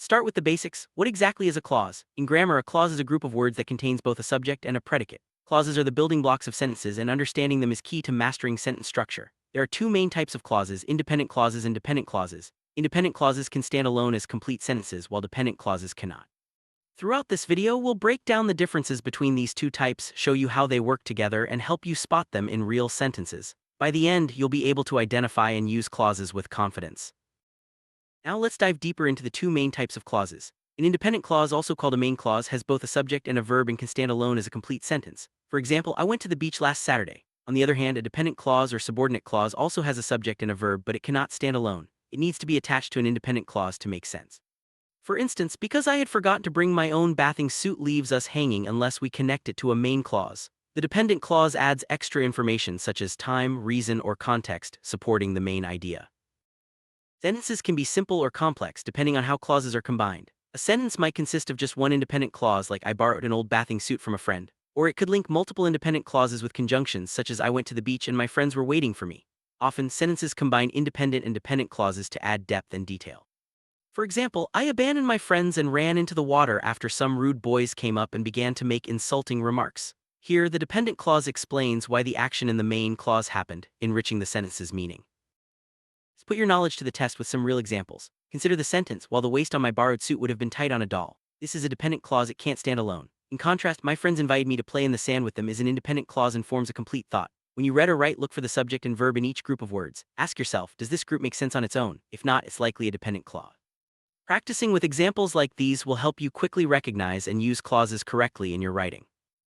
start with the basics. What exactly is a clause? In grammar, a clause is a group of words that contains both a subject and a predicate. Clauses are the building blocks of sentences, and understanding them is key to mastering sentence structure. There are two main types of clauses: independent clauses and dependent clauses. Independent clauses can stand alone as complete sentences, while dependent clauses cannot. Throughout this video, we'll break down the differences between these two types, show you how they work together, and help you spot them in real sentences. By the end, you'll be able to identify and use clauses with confidence. Now let's dive deeper into the two main types of clauses. An independent clause, also called a main clause, has both a subject and a verb and can stand alone as a complete sentence. For example, I went to the beach last Saturday. On the other hand, a dependent clause or subordinate clause also has a subject and a verb, but it cannot stand alone. It needs to be attached to an independent clause to make sense. For instance, because I had forgotten to bring my own bathing suit leaves us hanging unless we connect it to a main clause. The dependent clause adds extra information such as time, reason, or context, supporting the main idea. Sentences can be simple or complex depending on how clauses are combined. A sentence might consist of just one independent clause, like I borrowed an old bathing suit from a friend, or it could link multiple independent clauses with conjunctions such as I went to the beach and my friends were waiting for me. Often, sentences combine independent and dependent clauses to add depth and detail. For example, I abandoned my friends and ran into the water after some rude boys came up and began to make insulting remarks. Here, the dependent clause explains why the action in the main clause happened, enriching the sentence's meaning. Let's put your knowledge to the test with some real examples. Consider the sentence, while the waist on my borrowed suit would have been tight on a doll. This is a dependent clause, it can't stand alone. In contrast, my friends invited me to play in the sand with them is an independent clause and forms a complete thought. When you read or write, look for the subject and verb in each group of words. Ask yourself, does this group make sense on its own? If not, it's likely a dependent clause. Practicing with examples like these will help you quickly recognize and use clauses correctly in your writing.